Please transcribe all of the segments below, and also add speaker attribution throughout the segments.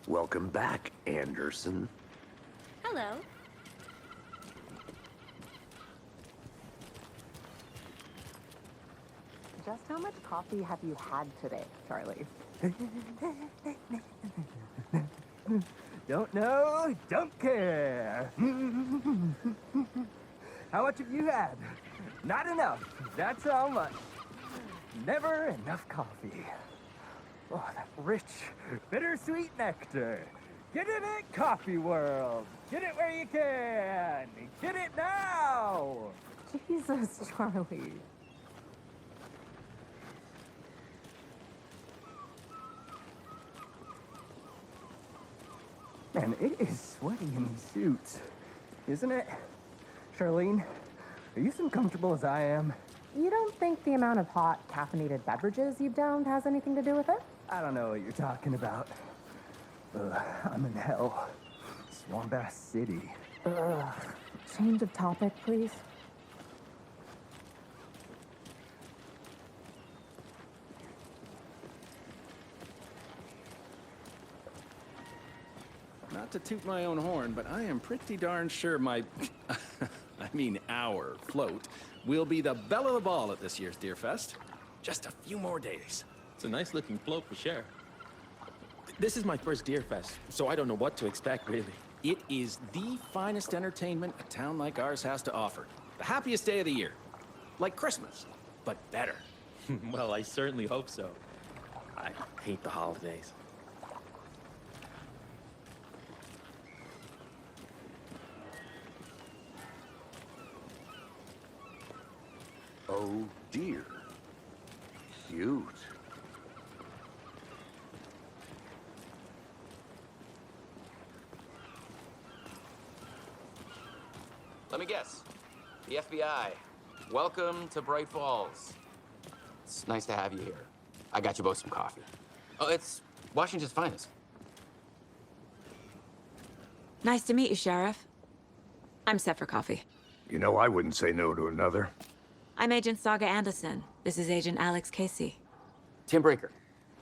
Speaker 1: Welcome back, Anderson.
Speaker 2: Hello.
Speaker 3: Just how much coffee have you had today, Charlie? Don't know, don't care. How much have you had? Not enough. That's how much. Never enough coffee. Oh, that rich, bittersweet nectar. Get it at Coffee World. Get it where you can. Get it now. Jesus, Charlie. Man, it is sweaty in these suits, isn't it? Charlene, are you as uncomfortable as I am?
Speaker 4: You don't think the amount of hot, caffeinated beverages you've downed has anything to do with it?
Speaker 3: I don't know what you're talking about. I'm in hell. Swamp Ass City.
Speaker 4: Change of topic, please.
Speaker 5: Not to toot my own horn, but I am pretty darn sure my, I mean our float will be the belle of the ball at this year's Deer Fest. Just a few more days.
Speaker 6: It's a nice looking float for sure. This is my first Deer Fest, so I don't know what to expect, really.
Speaker 5: It is the finest entertainment a town like ours has to offer. The happiest day of the year. Like Christmas, but better.
Speaker 6: Well, I certainly hope so. I hate the holidays.
Speaker 1: Oh dear. Cute.
Speaker 7: Let me guess. The FBI. Welcome to Bright Falls. It's nice to have you here. I got you both some coffee. Oh, it's Washington's finest.
Speaker 2: Nice to meet you, Sheriff. I'm set for coffee.
Speaker 1: You know, I wouldn't say no to another.
Speaker 2: I'm Agent Saga Anderson. This is Agent Alex Casey.
Speaker 7: Tim Breaker.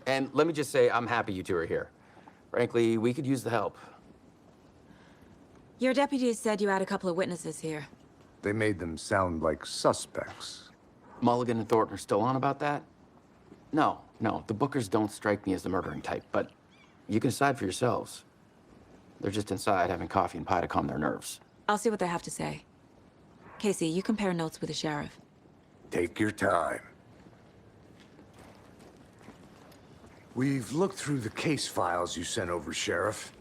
Speaker 7: And let me just say, I'm happy you two are here. Frankly, we could use the help.
Speaker 2: Your deputies said you had a couple of witnesses here.
Speaker 1: They made them sound like suspects.
Speaker 7: Mulligan and Thornton are still on about that? No, the Bookers don't strike me as the murdering type, but you can decide for yourselves. They're just inside having coffee and pie to calm their nerves.
Speaker 2: I'll see what they have to say. Casey, you compare notes with the sheriff.
Speaker 1: Take your time. We've looked through the case files you sent over, Sheriff.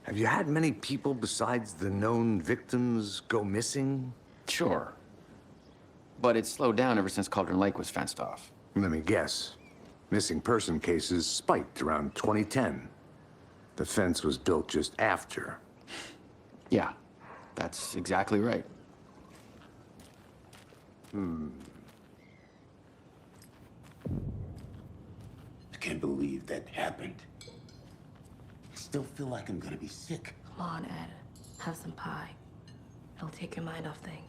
Speaker 1: Have you had many people besides the known victims go missing?
Speaker 7: Sure. But it's slowed down ever since Cauldron Lake was fenced off.
Speaker 1: Let me guess. Missing person cases spiked around 2010. The fence was built just after.
Speaker 7: Yeah, that's exactly right.
Speaker 8: I can't believe that happened. I still feel like I'm gonna be sick.
Speaker 9: Come on, Ed. Have some pie. It'll take your mind off things.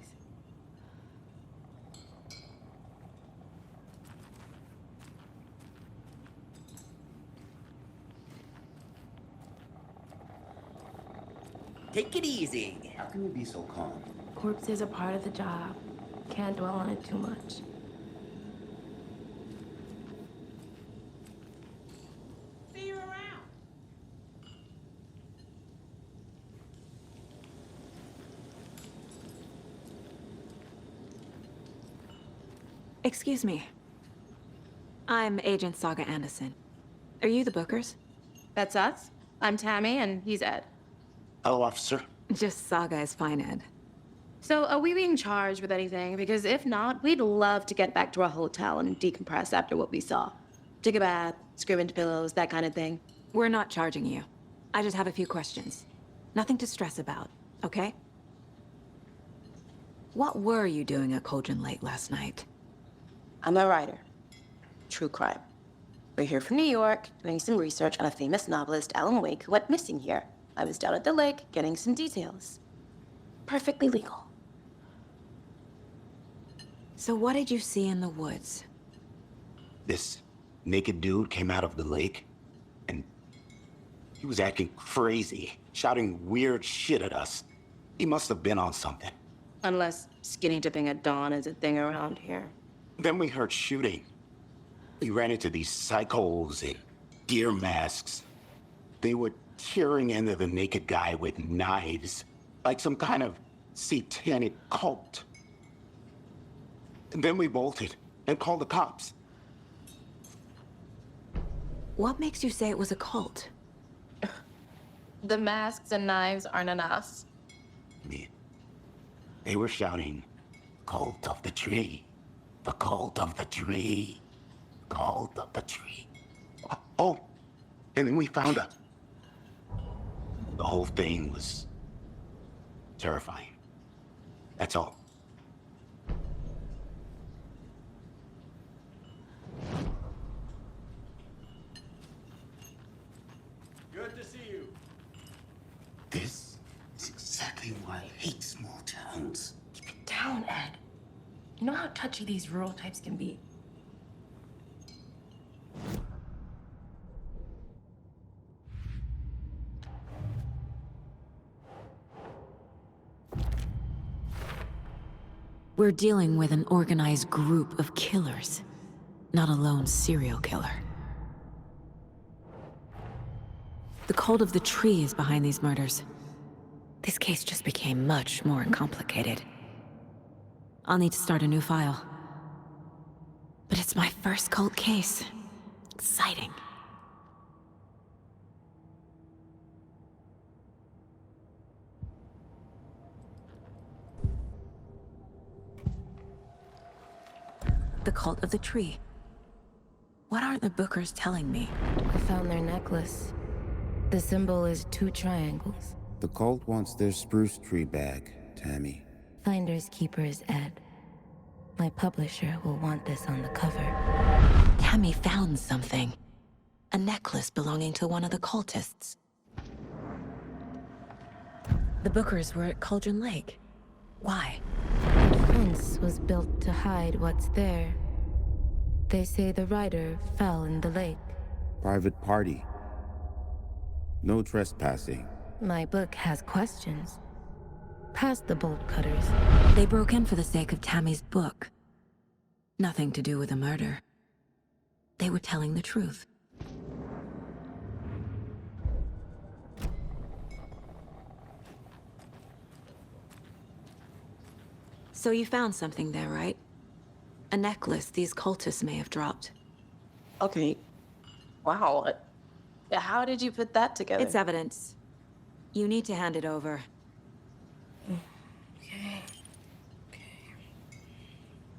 Speaker 8: Take it easy. How can you be so calm?
Speaker 9: Corpses are part of the job. Can't dwell on it too much.
Speaker 8: See you around.
Speaker 2: Excuse me. I'm Agent Saga Anderson. Are you the Bookers?
Speaker 10: That's us. I'm Tammy, and he's Ed.
Speaker 8: Hello, officer.
Speaker 2: Just Saga is fine, Ed.
Speaker 10: So, are we being charged with anything? Because if not, we'd love to get back to our hotel and decompress after what we saw. Take a bath, scream into pillows, that kind of thing.
Speaker 2: We're not charging you. I just have a few questions. Nothing to stress about, okay? What were you doing at Cauldron Lake last night?
Speaker 10: I'm a writer. True crime. We're here from New York, doing some research on a famous novelist, Alan Wake, who went missing here. I was down at the lake, getting some details. Perfectly legal.
Speaker 2: So what did you see in the woods?
Speaker 8: This naked dude came out of the lake and He was acting crazy, shouting weird shit at us. He must have been on something.
Speaker 10: Unless skinny dipping at dawn is a thing around here.
Speaker 8: Then we heard shooting. We ran into these psychos in deer masks. They were tearing into the naked guy with knives, like some kind of satanic cult. And then we bolted and called the cops.
Speaker 2: What makes you say it was a cult?
Speaker 10: The masks and knives aren't enough.
Speaker 8: Yeah. They were shouting, "Cult of the tree, the cult of the tree, cult of the tree." Oh, and then we found out. The whole thing was terrifying. That's all.
Speaker 5: Good to see you.
Speaker 8: This is exactly why I hate small towns.
Speaker 9: Keep it down, Ed. You know how touchy these rural types can be.
Speaker 2: We're dealing with an organized group of killers, not a lone serial killer. The cult of the tree is behind these murders. This case just became much more complicated. I'll need to start a new file. But it's my first cult case. Exciting. The cult of the tree. What aren't the Bookers telling me?
Speaker 9: I found their necklace. The symbol is 2 triangles.
Speaker 11: The cult wants their spruce tree back, Tammy.
Speaker 9: Finders keepers, Ed. My publisher will want this on the cover.
Speaker 2: Tammy found something. A necklace belonging to one of the cultists. The Bookers were at Cauldron Lake. Why?
Speaker 9: The fence was built to hide what's there. They say the rider fell in the lake.
Speaker 11: Private party. No trespassing.
Speaker 9: My book has questions. Past the bolt cutters.
Speaker 2: They broke in for the sake of Tammy's book. Nothing to do with the murder. They were telling the truth. So you found something there, right? A necklace these cultists may have dropped.
Speaker 10: Okay. Wow. How did you put that together?
Speaker 2: It's evidence. You need to hand it over.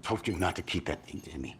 Speaker 8: Told you not to keep that thing, Tammy.